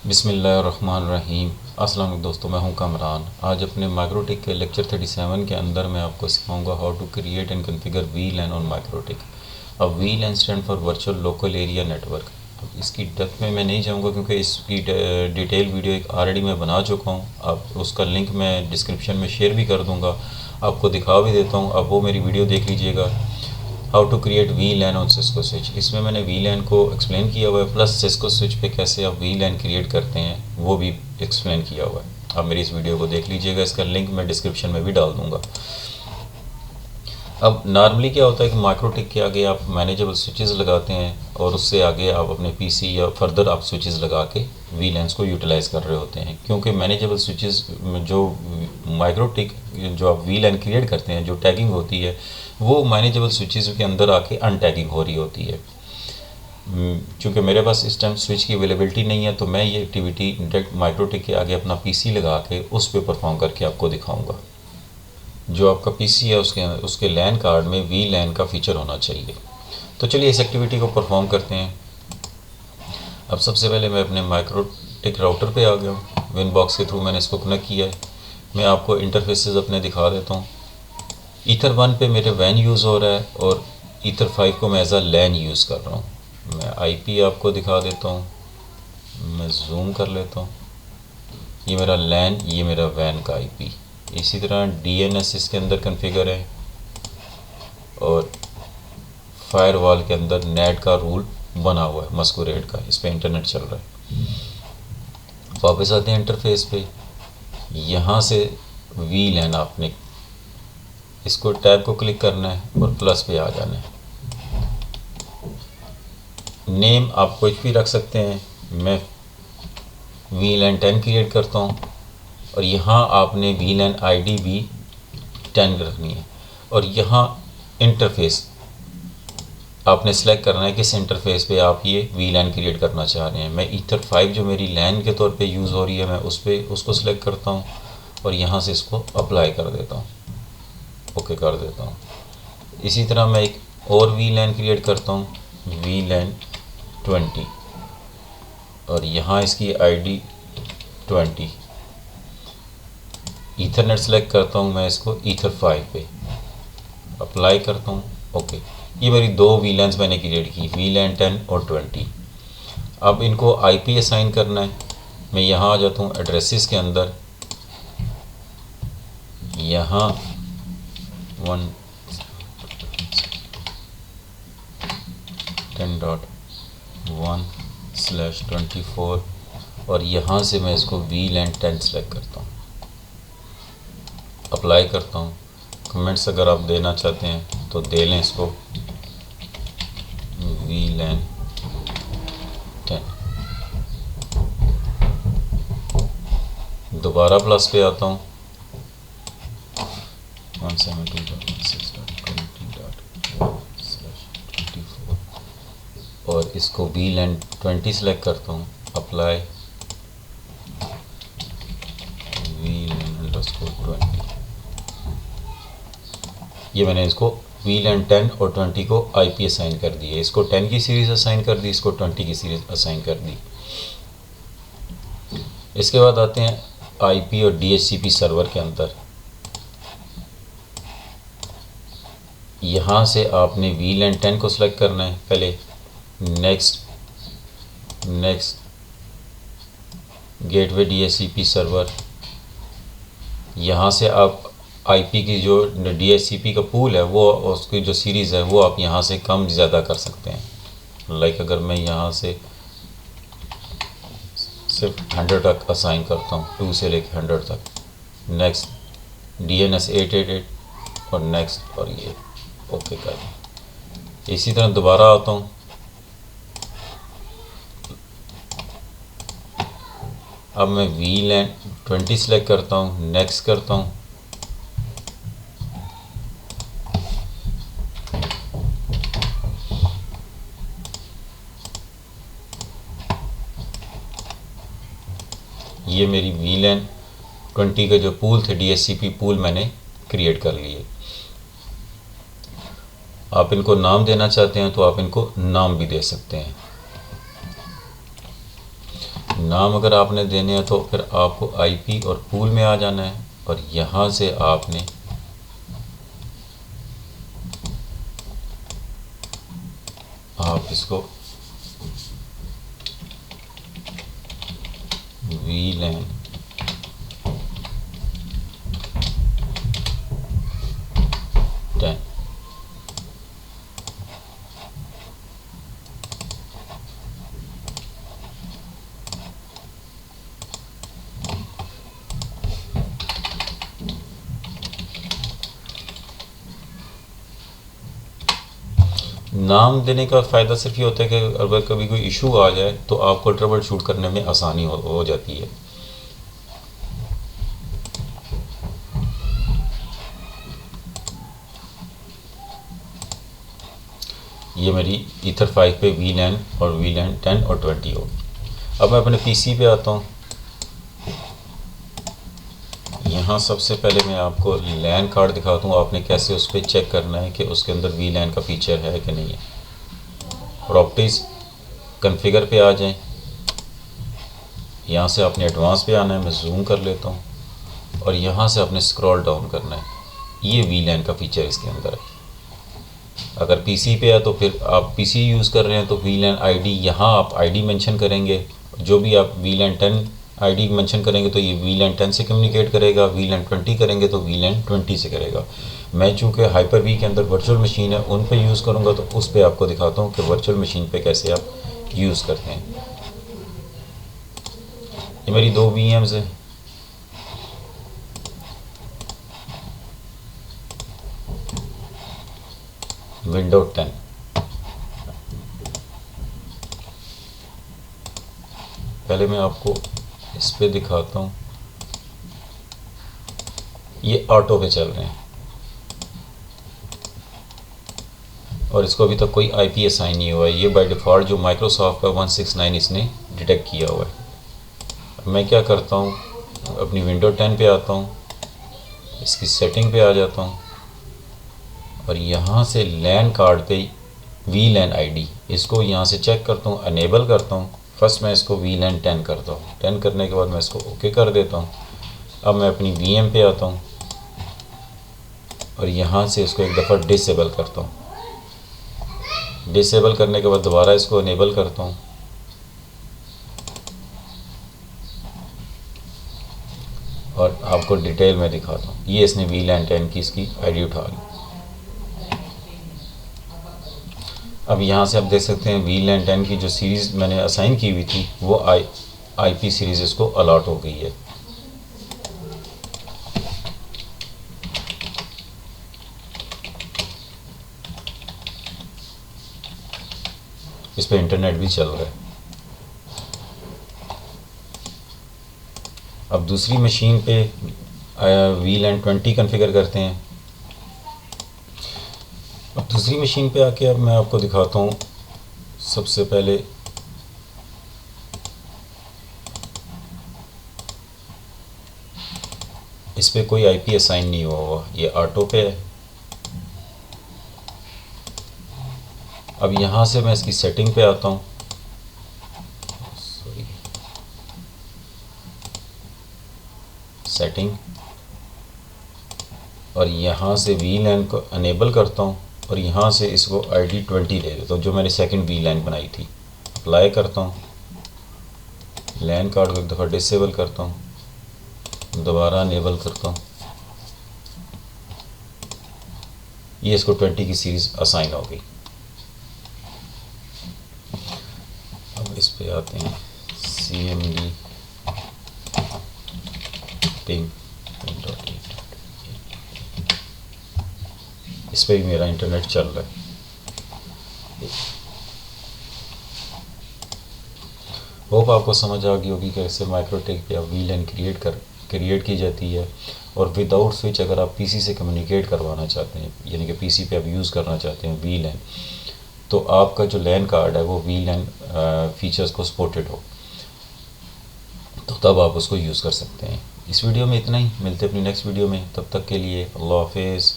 बिस्मिल्लाहिर्रहमानिर्रहीम। अस्सलाम वालेकुम दोस्तों, मैं हूं कामरान। आज अपने माइक्रोटिक के लेक्चर 37 के अंदर मैं आपको सिखाऊंगा how to create and configure VLAN on MikroTik. अब VLAN stand for virtual local area network. अब इसकी डेप्थ में मैं नहीं जाऊंगा क्योंकि इसकी डिटेल वीडियो एक ऑलरेडी मैं बना चुका हूं। अब उसका लिंक मैं डिस्क्रिप्शन में शेयर भी कर दूंगा, आपको दिखा भी देता हूं। अब वो मेरी वीडियो देख लीजिएगा, how to create VLAN on Cisco switch. इसमें मैंने वी लैन को एक्सप्लेन किया हुआ है, प्लस सिस्को स्विच पे कैसे आप वी लैन क्रिएट करते हैं वो भी एक्सप्लेन किया हुआ है। आप मेरी इस वीडियो को देख लीजिएगा, इसका लिंक मैं डिस्क्रिप्शन में भी डाल दूंगा। अब नॉर्मली क्या होता है कि माइक्रोटिक के आगे आप मैनेजेबल स्विचेस लगाते हैं और उससे आगे आप अपने पीसी या फर्दर आप स्विचेस लगा के वी लैंस को यूटिलाइज़ कर रहे होते हैं, क्योंकि मैनेजेबल स्विचेस जो माइक्रोटिक जो आप वी लैन क्रिएट करते हैं, जो टैगिंग होती है वो मैनेजेबल स्विचेस के अंदर आके अनटैगिंग हो रही होती है। चूँकि मेरे पास इस टाइम स्विच की अवेलेबिलिटी नहीं है, तो मैं ये एक्टिविटी डायरेक्ट माइक्रोटिक के आगे अपना पीसी लगा के उस पर परफॉर्म करके आपको दिखाऊँगा। जो आपका पीसी है उसके लैन कार्ड में वी लैन का फीचर होना चाहिए। तो चलिए इस एक्टिविटी को परफॉर्म करते हैं। अब सबसे पहले मैं अपने माइक्रोटिक राउटर पे आ गया हूँ। विन बॉक्स के थ्रू मैंने इसको कनेक्ट किया है। मैं आपको इंटरफेसेस अपने दिखा देता हूँ। ईथर 1 पे मेरे वैन यूज़ हो रहा है और ईथर 5 को मैं एज अ लैन यूज़ कर रहा हूँ। मैं आईपी आपको दिखा देता हूँ, मैं जूम कर लेता हूँ। ये मेरा लैन, ये मेरा वैन का आईपी। इसी तरह डीएनएस इसके अंदर कॉन्फ़िगर है और फायरवॉल के अंदर नेट का रूल बना हुआ है, मस्कुरेड का, इस पर इंटरनेट चल रहा है। वापस आते हैं इंटरफेस पे। यहाँ से वी लैन आपने इसको टैब को क्लिक करना है और प्लस पे आ जाना है। नेम आप कुछ भी रख सकते हैं। मैं वी लैन 10 क्रिएट करता हूँ और यहाँ आपने वी लैन आईडी भी 10 रखनी है। और यहाँ इंटरफेस आपने सेलेक्ट करना है किस इंटरफेस पे आप ये वी लैन क्रिएट करना चाह रहे हैं। मैं ईथर 5 जो मेरी लैन के तौर पे यूज़ हो रही है, मैं उसको सेलेक्ट करता हूँ और यहाँ से इसको अप्लाई कर देता हूँ, ओके कर देता हूँ। इसी तरह मैं एक और वी लैन क्रिएट करता हूँ, वी लैन 20, और यहाँ इसकी आईडी 20। ईथरनेट सेलेक्ट करता हूँ मैं इसको ईथर 5 पे, अप्लाई करता हूँ, ओके। ये मेरी दो वी लैंस मैंने क्रिएट की, वी लैन 10 और 20। अब इनको आईपी असाइन करना है। मैं यहाँ आ जाता हूँ एड्रेसेस के अंदर, यहाँ 110.1/24 और यहाँ से मैं इसको वी लैन 10 सेलेक्ट करता हूँ, अप्लाई करता हूँ। कमेंट्स अगर आप देना चाहते हैं तो दे लें इसको, वी लैन 10। दोबारा प्लस पे आता हूँ, 172.168.20.1/24 और इसको वी लैन 20 सेलेक्ट करता हूँ, अप्लाई, वी लैन अंडरस्कोर 20। ये मैंने इसको वी लैन 10 और 20 को आईपी असाइन कर दी है। इसको 10 की सीरीज़ असाइन कर दी, इसको 20 की सीरीज़ असाइन कर दी। इसके बाद आते हैं आईपी और डीएचसीपी सर्वर के अंदर। यहाँ से आपने वी लैन 10 को सिलेक्ट करना है पहले, नेक्स्ट गेटवे डीएचसीपी सर्वर। यहाँ से आप आईपी की जो डीएचसीपी का पूल है वो, उसकी जो सीरीज़ है वो आप यहाँ से कम ज़्यादा कर सकते हैं। लाइक अगर मैं यहाँ से सिर्फ 100 तक असाइन करता हूँ, 2 से लेकर 100 तक, नेक्स्ट DNS 888 और नेक्स्ट, और ये ओके कर दें। इसी तरह दोबारा आता हूँ, अब मैं वी लैन 20 सेलेक्ट करता हूँ, नेक्स्ट करता हूँ, ये मेरी वी लैन 20 के जो पूल थे, DHCP पूल मैंने क्रिएट कर लिए। आप इनको नाम देना चाहते हैं तो आप इनको नाम भी दे सकते हैं। नाम अगर आपने देने हैं तो फिर आपको आईपी और पूल में आ जाना है और यहाँ से आपने आप इसको VLAN 10 नाम देने का फ़ायदा सिर्फ ये होता है कि अगर कभी कोई इशू आ जाए तो आपको ट्रबल शूट करने में आसानी हो जाती है। ये मेरी ईथर 5 पे VLAN और VLAN 10 और 20 होगी। अब मैं अपने पीसी पे आता हूँ। यहाँ सबसे पहले मैं आपको लैन कार्ड दिखाता हूँ, आपने कैसे उस पर चेक करना है कि उसके अंदर VLAN का फीचर है कि नहीं है। प्रॉपर्टीज़ कॉन्फ़िगर पे आ जाएं, यहाँ से आपने एडवांस पे आना है, मैं जूम कर लेता हूँ और यहाँ से आपने स्क्रॉल डाउन करना है। ये VLAN का फीचर इसके अंदर है। अगर पीसी पे है तो फिर आप पीसी यूज़ कर रहे हैं तो VLAN आईडी, यहाँ आप आईडी मेंशन करेंगे। जो भी आप VLAN 10 आईडी मेंशन करेंगे तो ये VLAN 10 से कम्युनिकेट करेगा, VLAN 20 करेंगे तो VLAN 20 से करेगा। मैं चूँकि हाइपर-वी के अंदर वर्चुअल मशीन है उन पे यूज़ करूँगा तो उस पर आपको दिखाता हूँ कि वर्चुअल मशीन पे कैसे आप यूज़ करते हैं। ये मेरी 2 VMs है। विंडो 10 पहले मैं आपको इस पे दिखाता हूँ। ये ऑटो पे चल रहे हैं और इसको अभी तक कोई आईपी असाइन नहीं हुआ है। ये बाय डिफ़ॉल्ट जो माइक्रोसॉफ्ट का 169 इसने डिटेक्ट किया हुआ है। अब मैं क्या करता हूँ, अपनी विंडो 10 पे आता हूँ, इसकी सेटिंग पे आ जाता हूँ और यहाँ से लैन कार्ड पे VLAN आईडी इसको यहाँ से चेक करता हूँ, अनेबल करता हूँ। फर्स्ट मैं इसको VLAN 10 करता हूँ। 10 करने के बाद मैं इसको ओके कर देता हूँ। अब मैं अपनी VM पे आता हूँ और यहाँ से इसको एक दफ़ा डिसेबल करता हूँ। डिसेबल करने के बाद दोबारा इसको अनेबल करता हूँ और आपको डिटेल में दिखाता हूँ। ये इसने VLAN 10 की इसकी आईडी उठा ली। अब यहाँ से आप देख सकते हैं VLAN 10 की जो सीरीज़ मैंने असाइन की हुई थी वो आईपी सीरीज़ इसको अलॉट हो गई है। इस पर इंटरनेट भी चल रहा है। अब दूसरी मशीन पे VLAN 20 कॉन्फ़िगर करते हैं। अब दूसरी मशीन पे आके अब मैं आपको दिखाता हूँ। सबसे पहले इस पे कोई आईपी असाइन नहीं हुआ हुआ, ये ऑटो पे है। अब यहाँ से मैं इसकी सेटिंग पे आता हूँ। सेटिंग और यहाँ से VLAN को अनेबल करता हूँ और यहाँ से इसको आईडी 20 दे देता हूँ जो मैंने सेकंड VLAN बनाई थी। अप्लाई करता हूँ, लैन कार्ड को एक दफ़ा डिसेबल करता हूँ, दोबारा अनेबल करता हूँ। ये इसको 20 की सीरीज़ असाइन हो गई। अब इस पे आते हैं CMD पिंग .8। इस पर भी मेरा इंटरनेट चल रहा है। होप आपको समझ आ गई होगी कैसे माइक्रोटेक पे आप VLAN क्रिएट की जाती है और विदाउट स्विच अगर आप पीसी से कम्युनिकेट करवाना चाहते हैं, यानी कि पीसी पे आप यूज़ करना चाहते हैं VLAN, तो आपका जो लैन कार्ड है वो VLAN फीचर्स को सपोर्टेड हो तो तब आप उसको यूज़ कर सकते हैं। इस वीडियो में इतना ही, मिलते हैं अपनी नेक्स्ट वीडियो में। तब तक के लिए अल्लाह हाफिज़।